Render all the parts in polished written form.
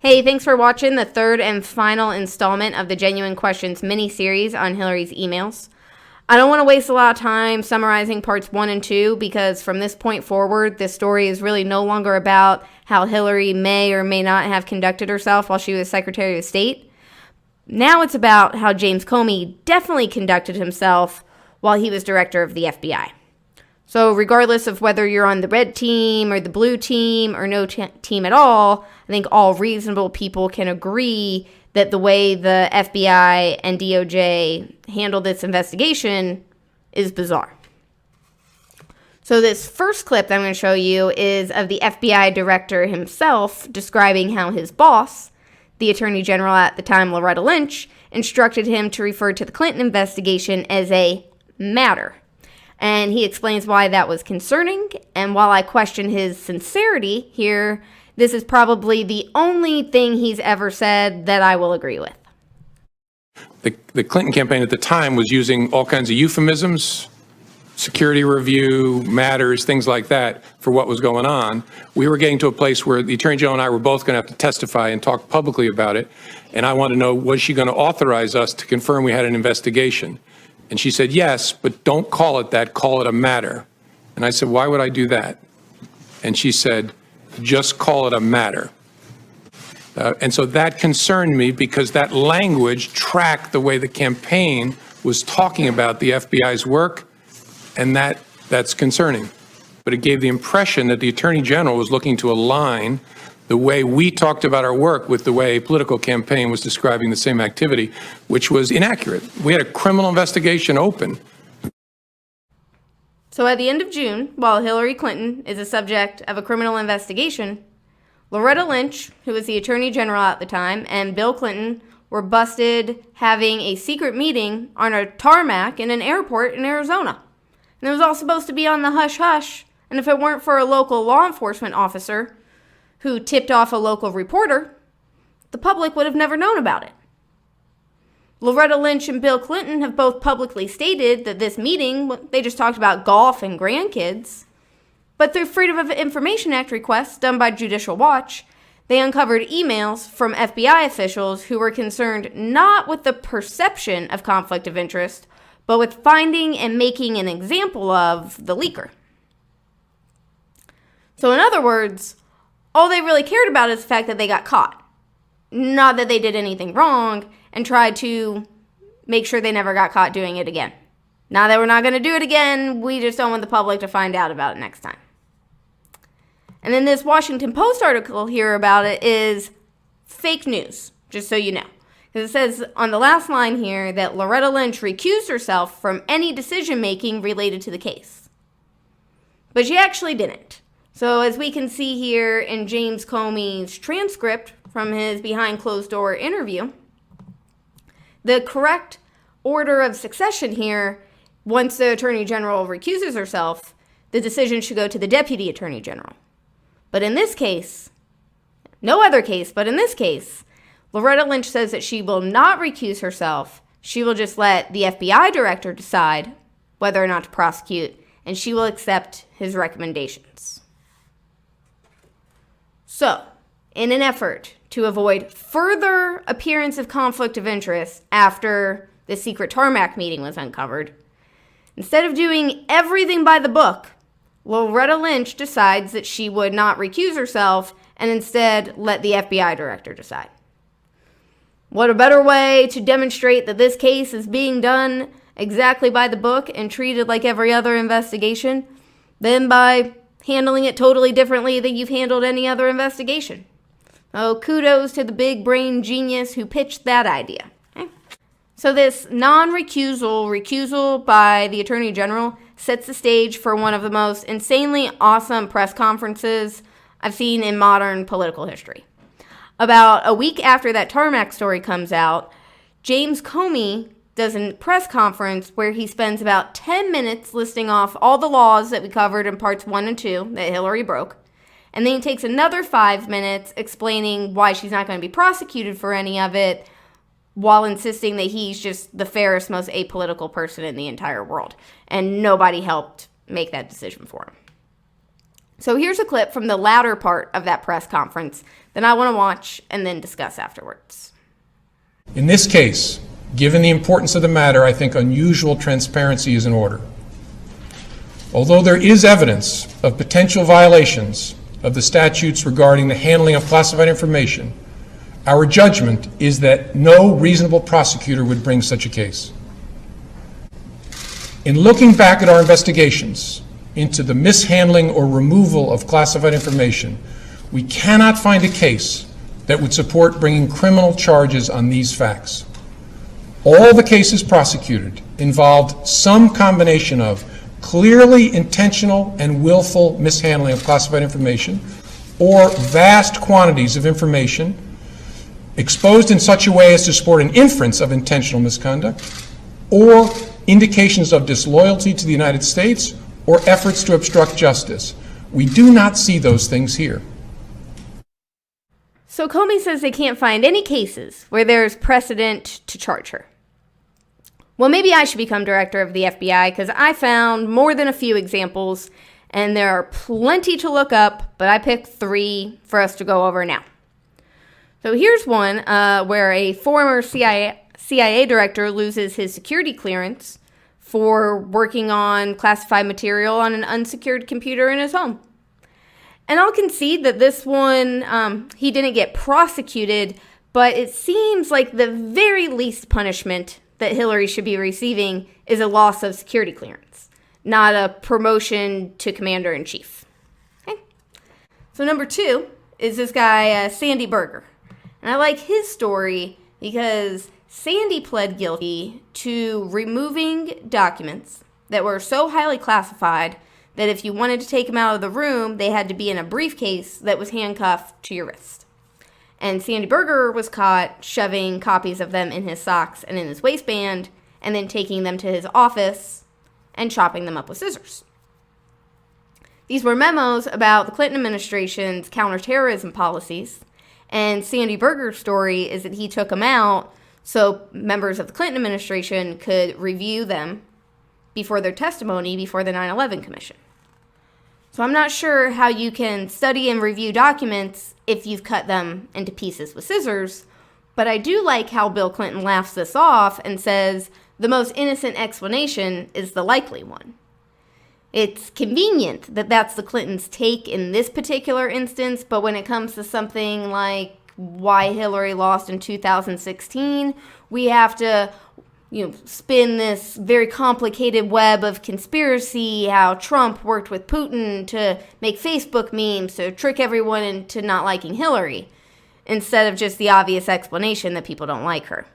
Hey, thanks for watching the third and final installment of the Genuine Questions mini-series on Hillary's emails. I don't want to waste a lot of time summarizing parts 1 and 2 because from this point forward, this story is really no longer about how Hillary may or may not have conducted herself while she was Secretary of State. Now it's about how James Comey definitely conducted himself while he was director of the FBI. So regardless of whether you're on the red team or the blue team or no team at all, I think all reasonable people can agree that the way the FBI and DOJ handled this investigation is bizarre. So this first clip that I'm going to show you is of the FBI director himself describing how his boss, the Attorney General at the time, Loretta Lynch, instructed him to refer to the Clinton investigation as a matter. And he explains why that was concerning, and while I question his sincerity here, this is probably the only thing he's ever said that I will agree with. The Clinton campaign at the time was using all kinds of euphemisms, security review, matters, things like that for what was going on. We were getting to a place where the Attorney General and I were both going to have to testify and talk publicly about it, and I wanted to know, was she going to authorize us to confirm we had an investigation? And she said, yes, but don't call it that, call it a matter. And I said, why would I do that? And she said, just call it a matter. And so that concerned me because that language tracked the way the campaign was talking about the FBI's work, and that's concerning. But it gave the impression that the Attorney General was looking to align the way we talked about our work with the way a political campaign was describing the same activity, which was inaccurate. We had a criminal investigation open. So at the end of June, while Hillary Clinton is the subject of a criminal investigation, Loretta Lynch, who was the Attorney General at the time, and Bill Clinton were busted having a secret meeting on a tarmac in an airport in Arizona. And it was all supposed to be on the hush-hush, and if it weren't for a local law enforcement officer who tipped off a local reporter, the public would have never known about it. Loretta Lynch and Bill Clinton have both publicly stated that this meeting, they just talked about golf and grandkids. But through Freedom of Information Act requests done by Judicial Watch, they uncovered emails from FBI officials who were concerned not with the perception of conflict of interest, but with finding and making an example of the leaker. So in other words, all they really cared about is the fact that they got caught. Not that they did anything wrong and tried to make sure they never got caught doing it again. Now that we're not going to do it again, we just don't want the public to find out about it next time. And then this Washington Post article here about it is fake news, just so you know. Because it says on the last line here that Loretta Lynch recused herself from any decision-making related to the case. But she actually didn't. So as we can see here in James Comey's transcript from his behind closed door interview, the correct order of succession here, once the Attorney General recuses herself, the decision should go to the Deputy Attorney General. But in this case, no other case, but in this case, Loretta Lynch says that she will not recuse herself. She will just let the FBI director decide whether or not to prosecute, and she will accept his recommendations. So, in an effort to avoid further appearance of conflict of interest after the secret Tarmac meeting was uncovered, instead of doing everything by the book, Loretta Lynch decides that she would not recuse herself and instead let the FBI director decide. What a better way to demonstrate that this case is being done exactly by the book and treated like every other investigation than by handling it totally differently than you've handled any other investigation. Oh, kudos to the big brain genius who pitched that idea. Okay? So this recusal by the Attorney General sets the stage for one of the most insanely awesome press conferences I've seen in modern political history. About a week after that Tarmac story comes out, James Comey does a press conference where he spends about 10 minutes listing off all the laws that we covered in parts 1 and 2 that Hillary broke. And then he takes another 5 minutes explaining why she's not going to be prosecuted for any of it, while insisting that he's just the fairest, most apolitical person in the entire world. And nobody helped make that decision for him. So here's a clip from the latter part of that press conference that I want to watch and then discuss afterwards. In this case, given the importance of the matter, I think unusual transparency is in order. Although there is evidence of potential violations of the statutes regarding the handling of classified information, our judgment is that no reasonable prosecutor would bring such a case. In looking back at our investigations into the mishandling or removal of classified information, we cannot find a case that would support bringing criminal charges on these facts. All the cases prosecuted involved some combination of clearly intentional and willful mishandling of classified information or vast quantities of information exposed in such a way as to support an inference of intentional misconduct or indications of disloyalty to the United States or efforts to obstruct justice. We do not see those things here. So Comey says they can't find any cases where there's precedent to charge her. Well, maybe I should become director of the FBI because I found more than a few examples, and there are plenty to look up, but I picked 3 for us to go over now. So here's one where a former CIA director loses his security clearance for working on classified material on an unsecured computer in his home. And I'll concede that this one, he didn't get prosecuted, but it seems like the very least punishment that Hillary should be receiving is a loss of security clearance, not a promotion to commander-in-chief. Okay. So number 2 is this guy, Sandy Berger. And I like his story because Sandy pled guilty to removing documents that were so highly classified that if you wanted to take them out of the room, they had to be in a briefcase that was handcuffed to your wrist. And Sandy Berger was caught shoving copies of them in his socks and in his waistband, and then taking them to his office and chopping them up with scissors. These were memos about the Clinton administration's counterterrorism policies, and Sandy Berger's story is that he took them out so members of the Clinton administration could review them before their testimony before the 9/11 Commission. So I'm not sure how you can study and review documents if you've cut them into pieces with scissors, but I do like how Bill Clinton laughs this off and says the most innocent explanation is the likely one. It's convenient that that's the Clintons' take in this particular instance, but when it comes to something like why Hillary lost in 2016, we have to spin this very complicated web of conspiracy, how Trump worked with Putin to make Facebook memes to trick everyone into not liking Hillary, instead of just the obvious explanation that people don't like her.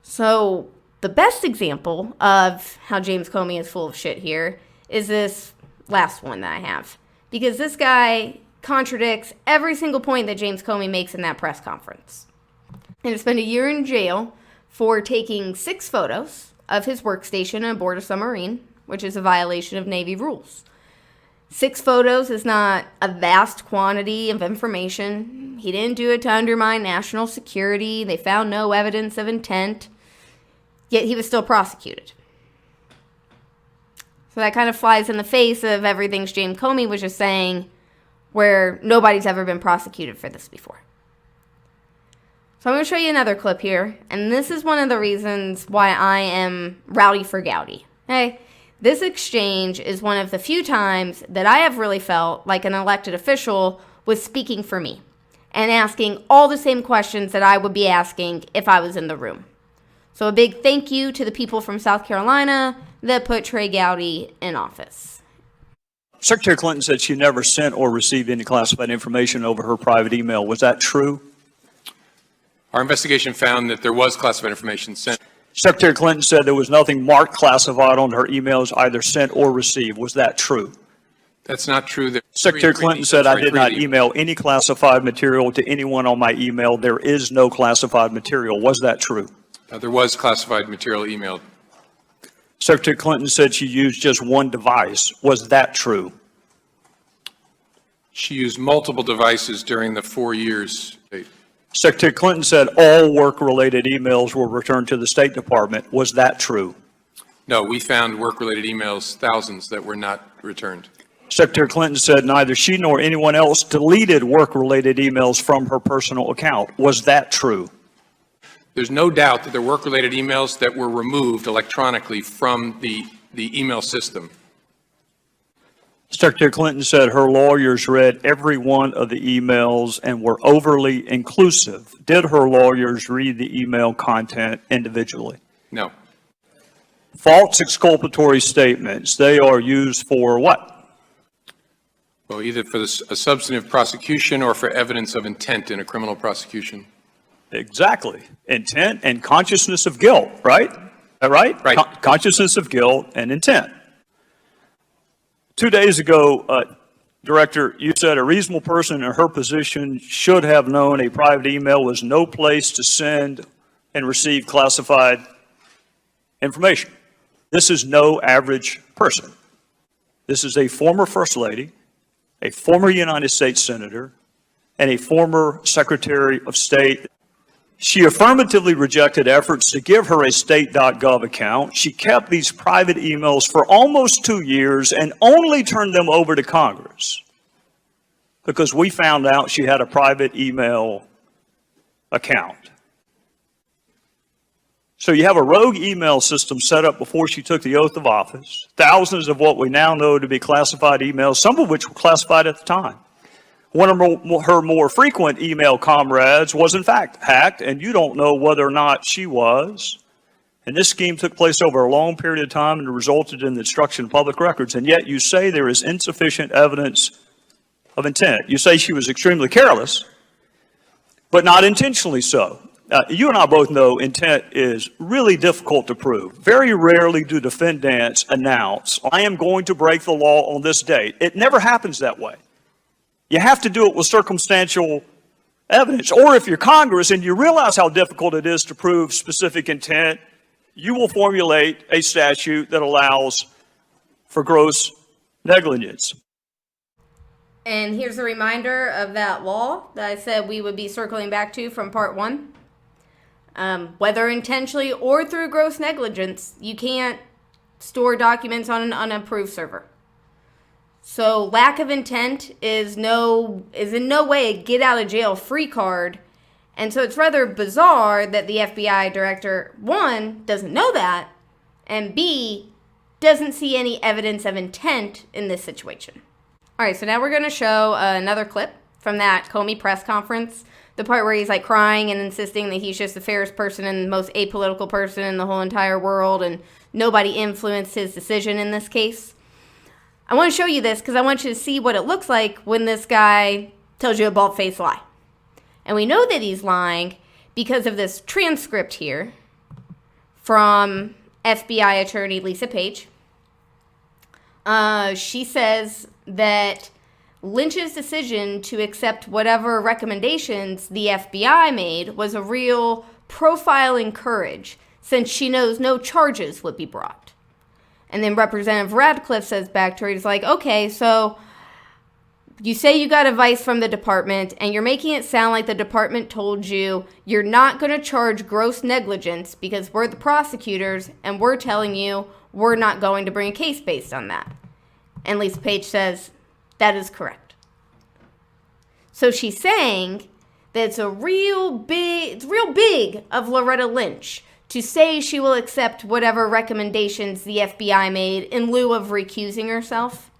So the best example of how James Comey is full of shit here is this last one that I have. Because this guy contradicts every single point that James Comey makes in that press conference. And to spend a year in jail for taking 6 photos of his workstation aboard a submarine, which is a violation of Navy rules. 6 photos is not a vast quantity of information. He didn't do it to undermine national security. They found no evidence of intent, yet he was still prosecuted. So that kind of flies in the face of everything James Comey was just saying, where nobody's ever been prosecuted for this before. So I'm going to show you another clip here, and this is one of the reasons why I am rowdy for Gowdy. Okay? This exchange is one of the few times that I have really felt like an elected official was speaking for me and asking all the same questions that I would be asking if I was in the room. So a big thank you to the people from South Carolina that put Trey Gowdy in office. Secretary Clinton said she never sent or received any classified information over her private email. Was that true? Our investigation found that there was classified information sent. Secretary Clinton said there was nothing marked classified on her emails either sent or received. Was that true? That's not true. Secretary Clinton said, I did not email any classified material to anyone on my email. There is no classified material. Was that true? There was classified material emailed. Secretary Clinton said she used just one device. Was that true? She used multiple devices during the 4 years. Secretary Clinton said all work-related emails were returned to the State Department. Was that true? No, we found work-related emails, thousands, that were not returned. Secretary Clinton said neither she nor anyone else deleted work-related emails from her personal account. Was that true? There's no doubt that there were work-related emails that were removed electronically from the email system. Secretary Clinton said her lawyers read every one of the emails and were overly inclusive. Did her lawyers read the email content individually? No. False exculpatory statements, they are used for what? Well, either for a substantive prosecution or for evidence of intent in a criminal prosecution. Exactly. Intent and consciousness of guilt, right? Right? Right. Consciousness of guilt and intent. 2 days ago, Director, you said a reasonable person in her position should have known a private email was no place to send and receive classified information. This is no average person. This is a former First Lady, a former United States Senator, and a former Secretary of State. She affirmatively rejected efforts to give her a state.gov account. She kept these private emails for almost 2 years and only turned them over to Congress because we found out she had a private email account. So you have a rogue email system set up before she took the oath of office, thousands of what we now know to be classified emails, some of which were classified at the time. One of her more frequent email comrades was in fact hacked, and you don't know whether or not she was. And this scheme took place over a long period of time and resulted in the destruction of public records, and yet you say there is insufficient evidence of intent. You say she was extremely careless, but not intentionally so. You and I both know intent is really difficult to prove. Very rarely do defendants announce, I am going to break the law on this date. It never happens that way. You have to do it with circumstantial evidence. Or if you're Congress and you realize how difficult it is to prove specific intent, you will formulate a statute that allows for gross negligence. And here's a reminder of that law that I said we would be circling back to from part 1. Whether intentionally or through gross negligence, you can't store documents on an unapproved server. So lack of intent is in no way a get out of jail free card. And so it's rather bizarre that the FBI director, 1, doesn't know that, and B, doesn't see any evidence of intent in this situation. All right, so now we're going to show another clip from that Comey press conference, the part where he's like crying and insisting that he's just the fairest person and the most apolitical person in the whole entire world and nobody influenced his decision in this case. I want to show you this because I want you to see what it looks like when this guy tells you a bald-faced lie. And we know that he's lying because of this transcript here from FBI attorney Lisa Page. She says that Lynch's decision to accept whatever recommendations the FBI made was a real profiling courage, since she knows no charges would be brought. And then Representative Radcliffe says back to her, he's like, okay, so you say you got advice from the department, and you're making it sound like the department told you you're not going to charge gross negligence because we're the prosecutors, and we're telling you we're not going to bring a case based on that. And Lisa Page says, that is correct. So she's saying that it's real big of Loretta Lynch to say she will accept whatever recommendations the FBI made in lieu of recusing herself,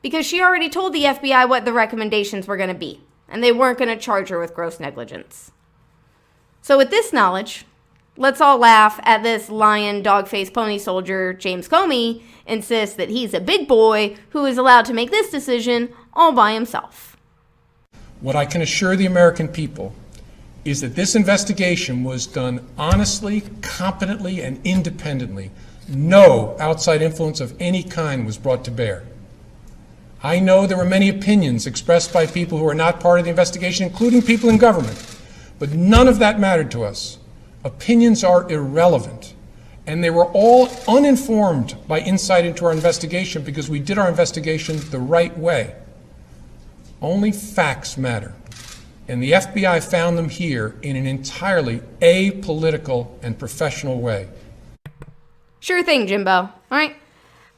because she already told the FBI what the recommendations were going to be, and they weren't going to charge her with gross negligence. So with this knowledge, let's all laugh at this lion, dog-faced pony soldier, James Comey, insists that he's a big boy who is allowed to make this decision all by himself. What I can assure the American people is that this investigation was done honestly, competently, and independently. No outside influence of any kind was brought to bear. I know there were many opinions expressed by people who are not part of the investigation, including people in government, but none of that mattered to us. Opinions are irrelevant, and they were all uninformed by insight into our investigation because we did our investigation the right way. Only facts matter. And the FBI found them here in an entirely apolitical and professional way. Sure thing, Jimbo. All right?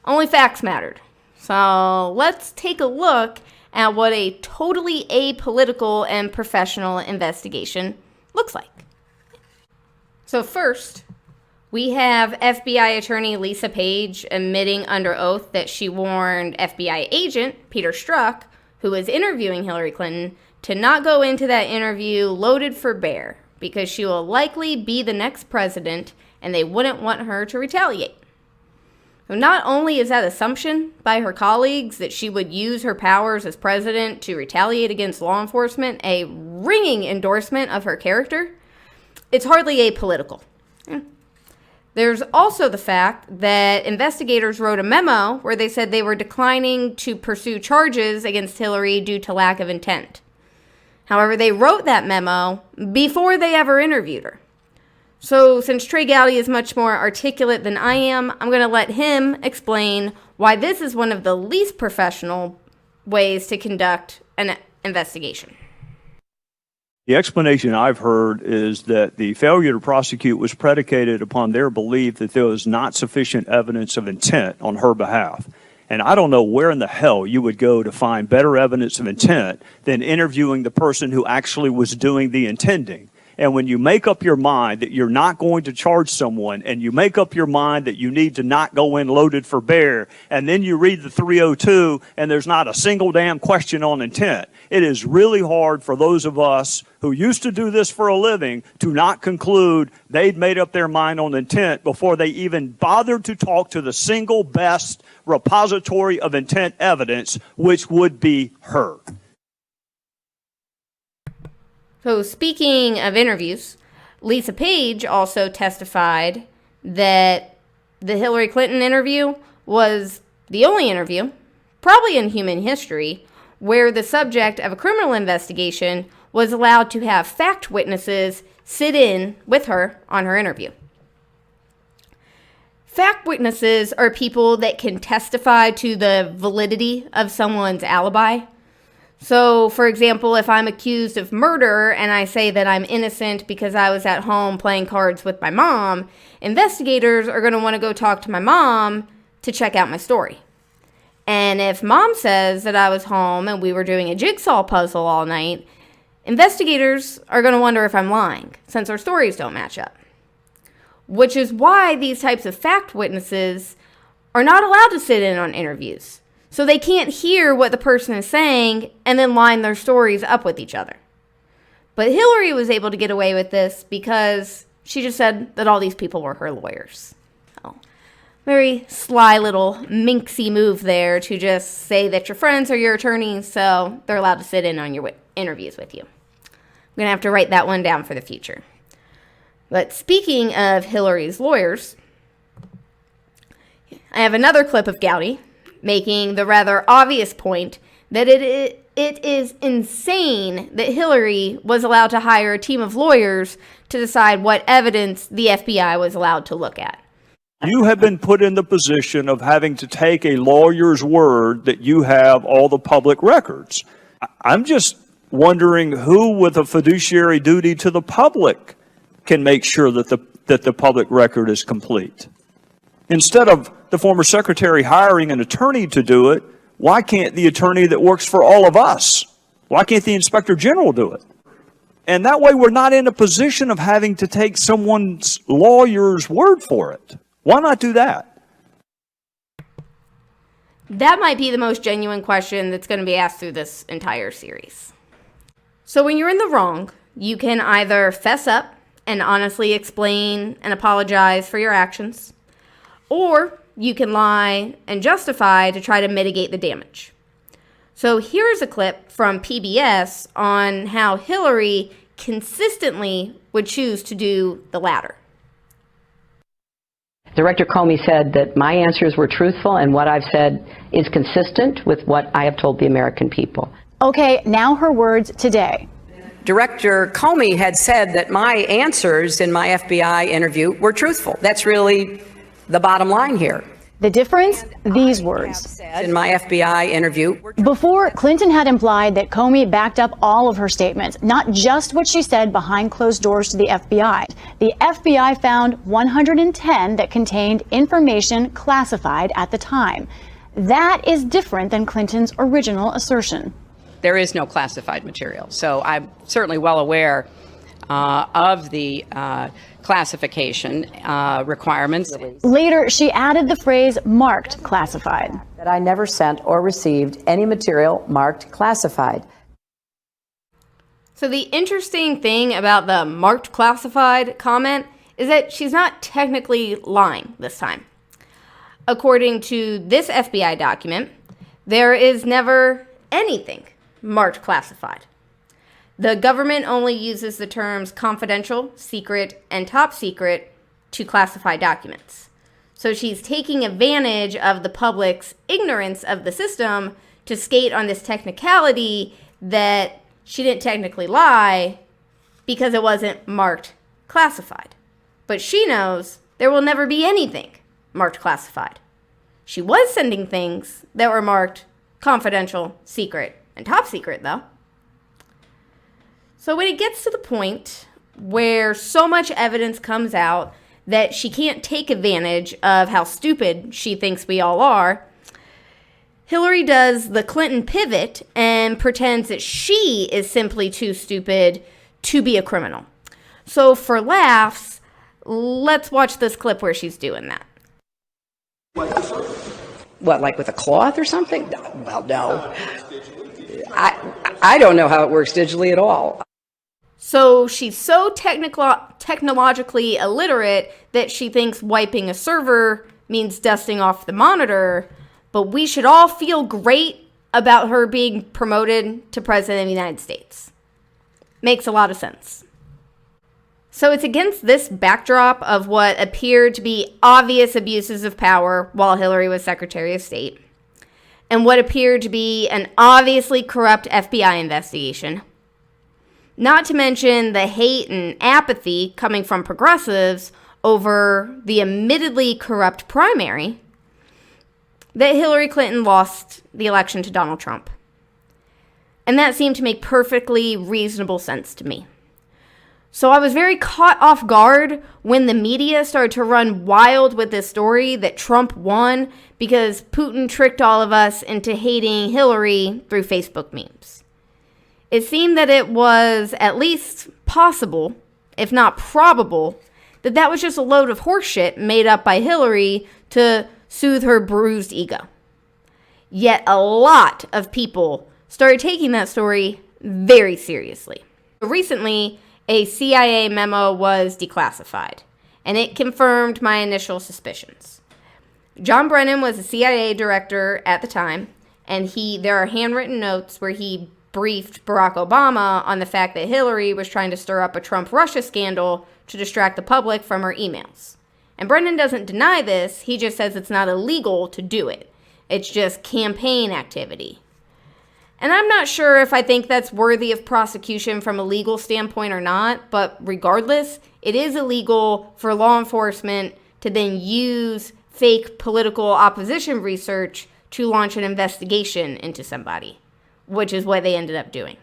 Only facts mattered. So let's take a look at what a totally apolitical and professional investigation looks like. So first, we have FBI attorney Lisa Page admitting under oath that she warned FBI agent Peter Strzok, who was interviewing Hillary Clinton, to not go into that interview loaded for bear because she will likely be the next president and they wouldn't want her to retaliate. So not only is that assumption by her colleagues that she would use her powers as president to retaliate against law enforcement a ringing endorsement of her character, it's hardly apolitical. There's also the fact that investigators wrote a memo where they said they were declining to pursue charges against Hillary due to lack of intent. However, they wrote that memo before they ever interviewed her. So since Trey Gowdy is much more articulate than I am, I'm going to let him explain why this is one of the least professional ways to conduct an investigation. The explanation I've heard is that the failure to prosecute was predicated upon their belief that there was not sufficient evidence of intent on her behalf. And I don't know where in the hell you would go to find better evidence of intent than interviewing the person who actually was doing the intending. And when you make up your mind that you're not going to charge someone, and you make up your mind that you need to not go in loaded for bear, and then you read the 302 and there's not a single damn question on intent, it is really hard for those of us who used to do this for a living to not conclude they'd made up their mind on intent before they even bothered to talk to the single best repository of intent evidence, which would be her. So speaking of interviews, Lisa Page also testified that the Hillary Clinton interview was the only interview, probably in human history, where the subject of a criminal investigation was allowed to have fact witnesses sit in with her on her interview. Fact witnesses are people that can testify to the validity of someone's alibi. So, for example, if I'm accused of murder and I say that I'm innocent because I was at home playing cards with my mom, investigators are going to want to go talk to my mom to check out my story. And if mom says that I was home and we were doing a jigsaw puzzle all night, investigators are going to wonder if I'm lying, since our stories don't match up. Which is why these types of fact witnesses are not allowed to sit in on interviews. So they can't hear what the person is saying and then line their stories up with each other. But Hillary was able to get away with this because she just said that all these people were her lawyers. So, very sly little minxy move there to just say that your friends are your attorneys, so they're allowed to sit in on your interviews with you. I'm going to have to write that one down for the future. But speaking of Hillary's lawyers, I have another clip of Gowdy making the rather obvious point that it is insane that Hillary was allowed to hire a team of lawyers to decide what evidence the FBI was allowed to look at. You have been put in the position of having to take a lawyer's word that you have all the public records. I'm just wondering who with a fiduciary duty to the public can make sure that the public record is complete. Instead of the former secretary hiring an attorney to do it, why can't the attorney that works for all of us? Why can't the inspector general do it? And that way we're not in a position of having to take someone's lawyer's word for it. Why not do that? That might be the most genuine question that's going to be asked through this entire series. So when you're in the wrong, you can either fess up and honestly explain and apologize for your actions, or you can lie and justify to try to mitigate the damage. So here's a clip from PBS on how Hillary consistently would choose to do the latter. Director Comey said that my answers were truthful and what I've said is consistent with what I have told the American people. Okay, now her words today. Director Comey had said that my answers in my FBI interview were truthful. That's really the bottom line here. The difference? These words. In my FBI interview. Before, Clinton had implied that Comey backed up all of her statements, not just what she said behind closed doors to the FBI. The FBI found 110 that contained information classified at the time. That is different than Clinton's original assertion. There is no classified material. So I'm certainly well aware of the classification requirements. Later, she added the phrase marked classified. That I never sent or received any material marked classified. So the interesting thing about the marked classified comment is that she's not technically lying this time. According to this FBI document, there is never anything marked classified. The government only uses the terms confidential, secret, and top secret to classify documents. So she's taking advantage of the public's ignorance of the system to skate on this technicality that she didn't technically lie because it wasn't marked classified. But she knows there will never be anything marked classified. She was sending things that were marked confidential, secret, and top secret, though. So when it gets to the point where so much evidence comes out that she can't take advantage of how stupid she thinks we all are, Hillary does the Clinton pivot and pretends that she is simply too stupid to be a criminal. So for laughs, let's watch this clip where she's doing that. What, like with a cloth or something? Well, no. I don't know how it works digitally at all. So she's so technologically illiterate that she thinks wiping a server means dusting off the monitor, but we should all feel great about her being promoted to President of the United States. Makes a lot of sense. So it's against this backdrop of what appeared to be obvious abuses of power while Hillary was Secretary of State, and what appeared to be an obviously corrupt FBI investigation, not to mention the hate and apathy coming from progressives over the admittedly corrupt primary, that Hillary Clinton lost the election to Donald Trump. And that seemed to make perfectly reasonable sense to me. So I was very caught off guard when the media started to run wild with this story that Trump won because Putin tricked all of us into hating Hillary through Facebook memes. It seemed that it was at least possible, if not probable, that that was just a load of horseshit made up by Hillary to soothe her bruised ego. Yet a lot of people started taking that story very seriously. Recently, a CIA memo was declassified, and it confirmed my initial suspicions. John Brennan was a CIA director at the time, and there are handwritten notes where he briefed Barack Obama on the fact that Hillary was trying to stir up a Trump-Russia scandal to distract the public from her emails. And Brennan doesn't deny this, he just says it's not illegal to do it. It's just campaign activity. And I'm not sure if I think that's worthy of prosecution from a legal standpoint or not, but regardless, it is illegal for law enforcement to then use fake political opposition research to launch an investigation into somebody, which is what they ended up doing.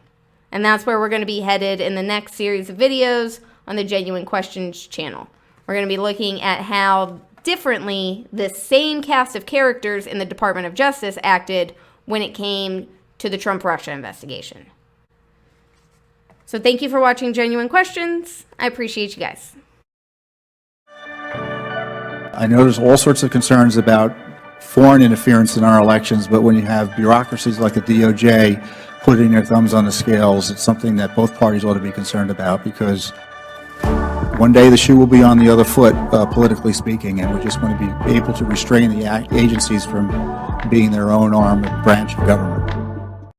And that's where we're going to be headed in the next series of videos on the Genuine Questions channel. We're going to be looking at how differently this same cast of characters in the Department of Justice acted when it came to the Trump-Russia investigation. So thank you for watching Genuine Questions. I appreciate you guys. I know there's all sorts of concerns about foreign interference in our elections, but when you have bureaucracies like the DOJ putting their thumbs on the scales, it's something that both parties ought to be concerned about, because one day the shoe will be on the other foot, politically speaking, and we just want to be able to restrain the agencies from being their own arm and branch of government.